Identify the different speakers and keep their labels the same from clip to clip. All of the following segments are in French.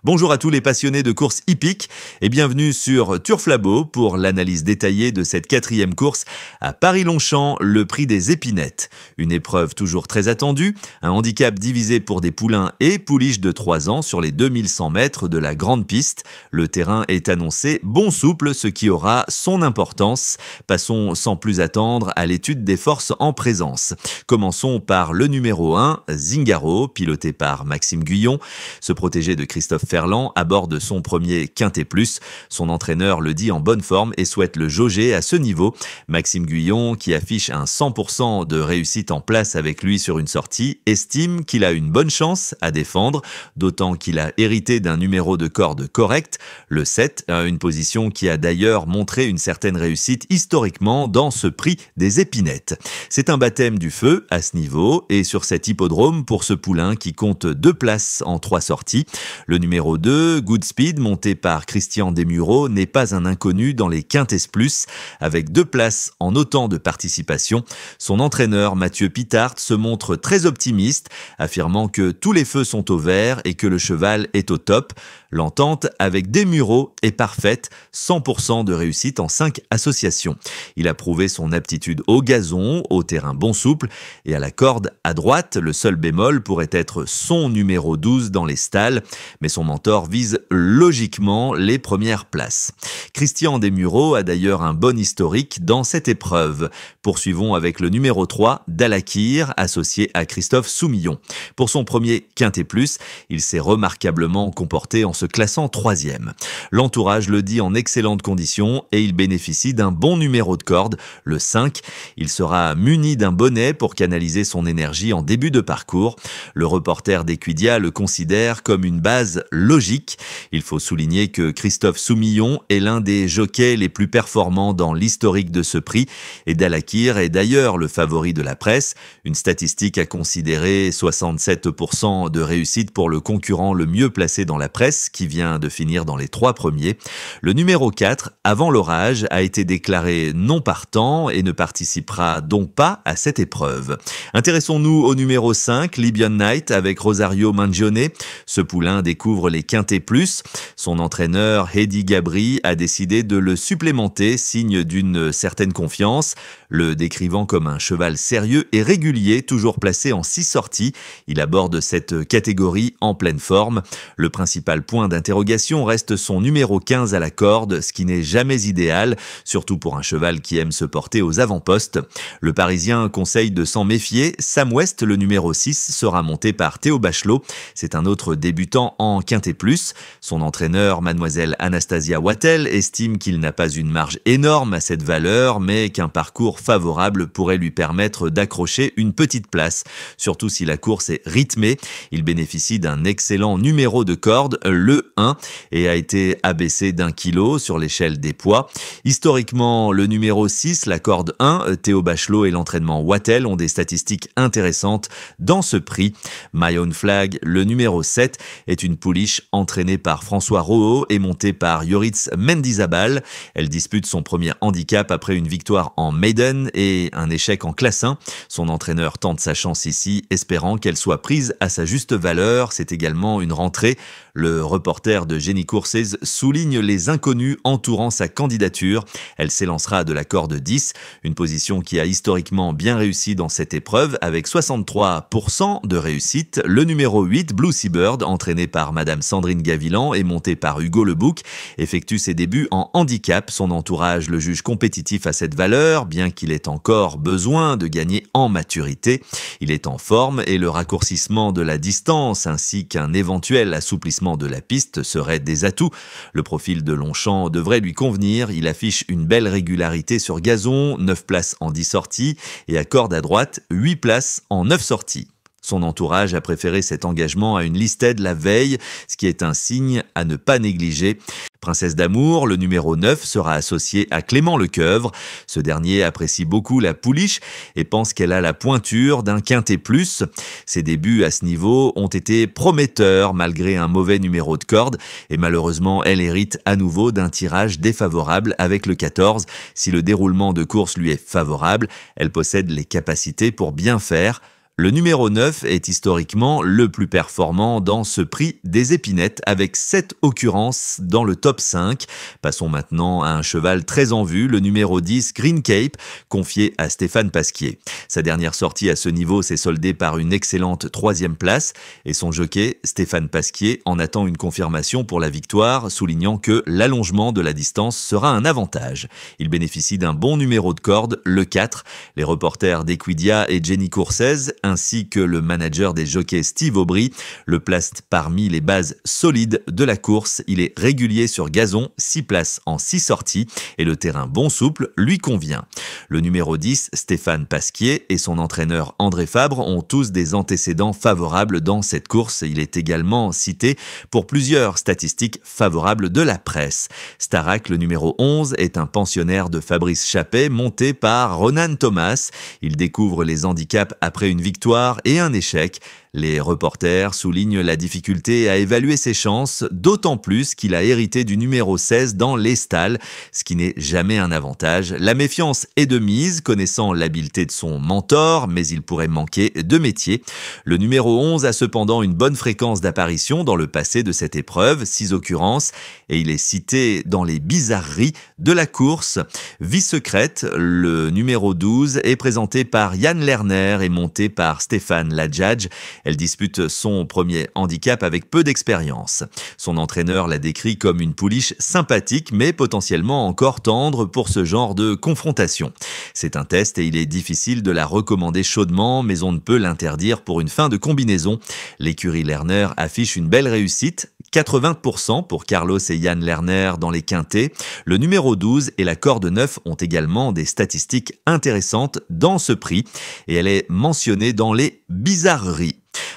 Speaker 1: Bonjour à tous les passionnés de courses hippiques et bienvenue sur Turf Labo pour l'analyse détaillée de cette 4e course à Paris-Longchamp, le prix des épinettes. Une épreuve toujours très attendue, un handicap divisé pour des poulains et pouliches de 3 ans sur les 2100 mètres de la grande piste. Le terrain est annoncé bon souple, ce qui aura son importance. Passons sans plus attendre à l'étude des forces en présence. Commençons par le numéro 1, Zingaro, piloté par Maxime Guyon. Ce protégé de Christophe Ferland aborde son premier Quintet Plus. Son entraîneur le dit en bonne forme et souhaite le jauger à ce niveau. Maxime Guyon, qui affiche un 100% de réussite en place avec lui sur une sortie, estime qu'il a une bonne chance à défendre, d'autant qu'il a hérité d'un numéro de corde correct, le 7, une position qui a d'ailleurs montré une certaine réussite historiquement dans ce prix des épinettes. C'est un baptême du feu à ce niveau et sur cet hippodrome pour ce poulain qui compte 2 places en 3 sorties. Le numéro 2, Goodspeed, monté par Christian Desmureaux, n'est pas un inconnu dans les Quintets Plus. Avec 2 places en autant de participation, son entraîneur Mathieu Pitart se montre très optimiste, affirmant que tous les feux sont au vert et que le cheval est au top. L'entente avec Desmureaux est parfaite, 100% de réussite en 5 associations. Il a prouvé son aptitude au gazon, au terrain bon souple et à la corde à droite. Le seul bémol pourrait être son numéro 12 dans les stalles, mais son mentor vise logiquement les premières places. Christian Desmureaux a d'ailleurs un bon historique dans cette épreuve. Poursuivons avec le numéro 3, Dalakir, associé à Christophe Soumillon. Pour son premier Quintet Plus, il s'est remarquablement comporté en se classant 3e. L'entourage le dit en excellentes conditions et il bénéficie d'un bon numéro de corde, le 5. Il sera muni d'un bonnet pour canaliser son énergie en début de parcours. Le reporter d'Equidia le considère comme une base logique. Il faut souligner que Christophe Soumillon est l'un des jockeys les plus performants dans l'historique de ce prix et Dalakir est d'ailleurs le favori de la presse. Une statistique à considérer, 67% de réussite pour le concurrent le mieux placé dans la presse qui vient de finir dans les 3 premiers. Le numéro 4, Avant l'orage, a été déclaré non partant et ne participera donc pas à cette épreuve. Intéressons-nous au numéro 5, Libyan Knight avec Rosario Mangione. Ce poulain découvre les Quintets Plus. Son entraîneur, Hedy Gabry, a décidé de le supplémenter, signe d'une certaine confiance, le décrivant comme un cheval sérieux et régulier, toujours placé en 6 sorties. Il aborde cette catégorie en pleine forme. Le principal point d'interrogation reste son numéro 15 à la corde, ce qui n'est jamais idéal, surtout pour un cheval qui aime se porter aux avant-postes. Le Parisien conseille de s'en méfier. Sam West, le numéro 6, sera monté par Théo Bachelot. C'est un autre débutant en Quintet Plus. Son entraîneur, mademoiselle Anastasia Wattel, estime qu'il n'a pas une marge énorme à cette valeur, mais qu'un parcours favorable pourrait lui permettre d'accrocher une petite place. Surtout si la course est rythmée. Il bénéficie d'un excellent numéro de corde, le 1, et a été abaissé d'1 kilo sur l'échelle des poids. Historiquement, le numéro 6, la corde 1, Théo Bachelot et l'entraînement Wattel ont des statistiques intéressantes dans ce prix. My Own Flag, le numéro 7, est une pouliche entraînée par François Rohaut et montée par Yoritz Mendizabal. Elle dispute son premier handicap après une victoire en maiden et un échec en classe 1. Son entraîneur tente sa chance ici, espérant qu'elle soit prise à sa juste valeur. C'est également une rentrée. Le reporter de Génie Courses souligne les inconnus entourant sa candidature. Elle s'élancera de la corde 10, une position qui a historiquement bien réussi dans cette épreuve avec 63% de réussite. Le numéro 8, Blue Seabird, entraîné par Madame Sandrine Gavilan et monté par Hugo Lebouc, effectue ses débuts en handicap. Son entourage le juge compétitif à cette valeur, bien qu'il ait encore besoin de gagner en maturité. Il est en forme et le raccourcissement de la distance ainsi qu'un éventuel assouplissement de la piste seraient des atouts. Le profil de Longchamp devrait lui convenir. Il affiche une belle régularité sur gazon, 9 places en 10 sorties et à corde à droite, 8 places en 9 sorties. Son entourage a préféré cet engagement à une listed la veille, ce qui est un signe à ne pas négliger. Princesse d'amour, le numéro 9, sera associé à Clément Lecoeuvre. Ce dernier apprécie beaucoup la pouliche et pense qu'elle a la pointure d'un Quintet Plus. Ses débuts à ce niveau ont été prometteurs malgré un mauvais numéro de corde et malheureusement elle hérite à nouveau d'un tirage défavorable avec le 14. Si le déroulement de course lui est favorable, elle possède les capacités pour bien faire. Le numéro 9 est historiquement le plus performant dans ce prix des épinettes avec 7 occurrences dans le top 5. Passons maintenant à un cheval très en vue, le numéro 10 Green Cape, confié à Stéphane Pasquier. Sa dernière sortie à ce niveau s'est soldée par une excellente 3e place et son jockey Stéphane Pasquier en attend une confirmation pour la victoire, soulignant que l'allongement de la distance sera un avantage. Il bénéficie d'un bon numéro de corde, le 4. Les reporters d'Equidia et Jenny Coursez ainsi que le manager des jockeys Steve Aubry le place parmi les bases solides de la course. Il est régulier sur gazon, 6 places en 6 sorties et le terrain bon souple lui convient. Le numéro 10, Stéphane Pasquier et son entraîneur André Fabre ont tous des antécédents favorables dans cette course. Il est également cité pour plusieurs statistiques favorables de la presse. Starac, le numéro 11, est un pensionnaire de Fabrice Chappet monté par Ronan Thomas. Il découvre les handicaps après une victoire et un échec. Les reporters soulignent la difficulté à évaluer ses chances, d'autant plus qu'il a hérité du numéro 16 dans les stalles, ce qui n'est jamais un avantage. La méfiance est de mise, connaissant l'habileté de son mentor, mais il pourrait manquer de métier. Le numéro 11 a cependant une bonne fréquence d'apparition dans le passé de cette épreuve, 6 occurrences, et il est cité dans les bizarreries de la course. Vie secrète, le numéro 12 est présenté par Yann Lerner et monté par Stéphane Ladjadj. Elle dispute son premier handicap avec peu d'expérience. Son entraîneur l'a décrit comme une pouliche sympathique mais potentiellement encore tendre pour ce genre de confrontation. C'est un test et il est difficile de la recommander chaudement, mais on ne peut l'interdire pour une fin de combinaison. L'écurie Lerner affiche une belle réussite, 80% pour Carlos et Yann Lerner dans les quintés. Le numéro 12 et la corde 9 ont également des statistiques intéressantes dans ce prix et elle est mentionnée dans les bizarreries.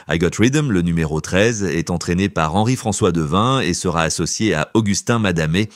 Speaker 1: I Got Rhythm, le numéro 13, est entraîné par Henri-François Devin et sera associé à Augustin Madamé.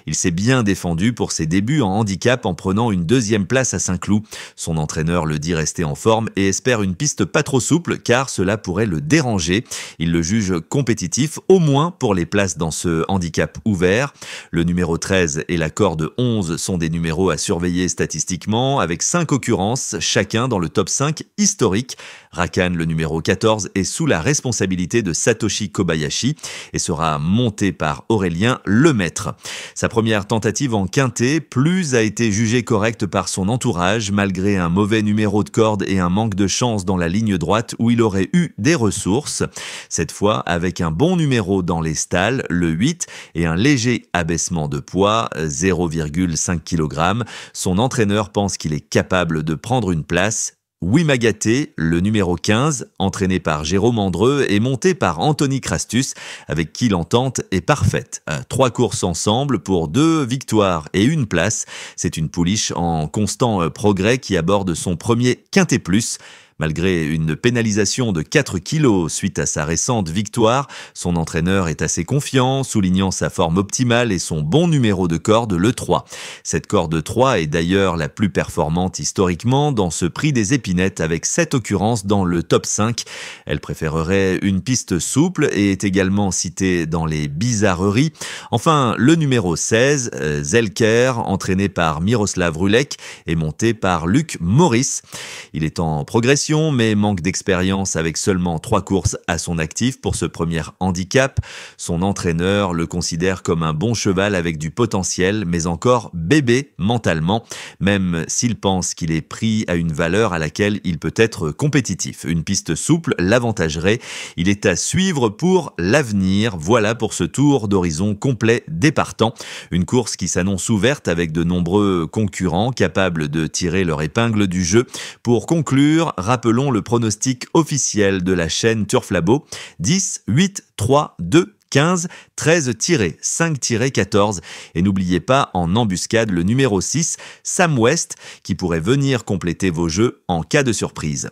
Speaker 1: Il s'est bien défendu pour ses débuts en handicap en prenant une 2e place à Saint-Cloud. Son entraîneur le dit rester en forme et espère une piste pas trop souple car cela pourrait le déranger. Il le juge compétitif, au moins pour les places dans ce handicap ouvert. Le numéro 13 et la corde 11 sont des numéros à surveiller statistiquement avec 5 occurrences, chacun dans le top 5 historique. Rakan, le numéro 14, est sous la responsabilité de Satoshi Kobayashi et sera monté par Aurélien Lemaître. Sa première tentative en quintet, plus a été jugée correcte par son entourage malgré un mauvais numéro de corde et un manque de chance dans la ligne droite où il aurait eu des ressources. Cette fois, avec un bon numéro dans les stalles, le 8, et un léger abaissement de poids, 0,5 kg, son entraîneur pense qu'il est capable de prendre une place. Wimagaté, le numéro 15, entraîné par Jérôme Andreu et monté par Anthony Crastus, avec qui l'entente est parfaite. 3 courses ensemble pour 2 victoires et 1 place. C'est une pouliche en constant progrès qui aborde son premier Quintet Plus. Malgré une pénalisation de 4 kilos suite à sa récente victoire, son entraîneur est assez confiant, soulignant sa forme optimale et son bon numéro de corde, le 3. Cette corde 3 est d'ailleurs la plus performante historiquement dans ce prix des épinettes avec 7 occurrences dans le top 5. Elle préférerait une piste souple et est également citée dans les bizarreries. Enfin, le numéro 16, Zelker, entraîné par Miroslav Rulek et monté par Luc Maurice. Il est en progression mais manque d'expérience avec seulement 3 courses à son actif pour ce premier handicap. Son entraîneur le considère comme un bon cheval avec du potentiel, mais encore bébé mentalement, même s'il pense qu'il est pris à une valeur à laquelle il peut être compétitif. Une piste souple l'avantagerait. Il est à suivre pour l'avenir. Voilà pour ce tour d'horizon complet des partants. Une course qui s'annonce ouverte avec de nombreux concurrents capables de tirer leur épingle du jeu. Pour conclure, rappelons le pronostic officiel de la chaîne Turf Labo, 10, 8, 3, 2, 15, 13-5-14 et n'oubliez pas en embuscade le numéro 6, Sam West, qui pourrait venir compléter vos jeux en cas de surprise.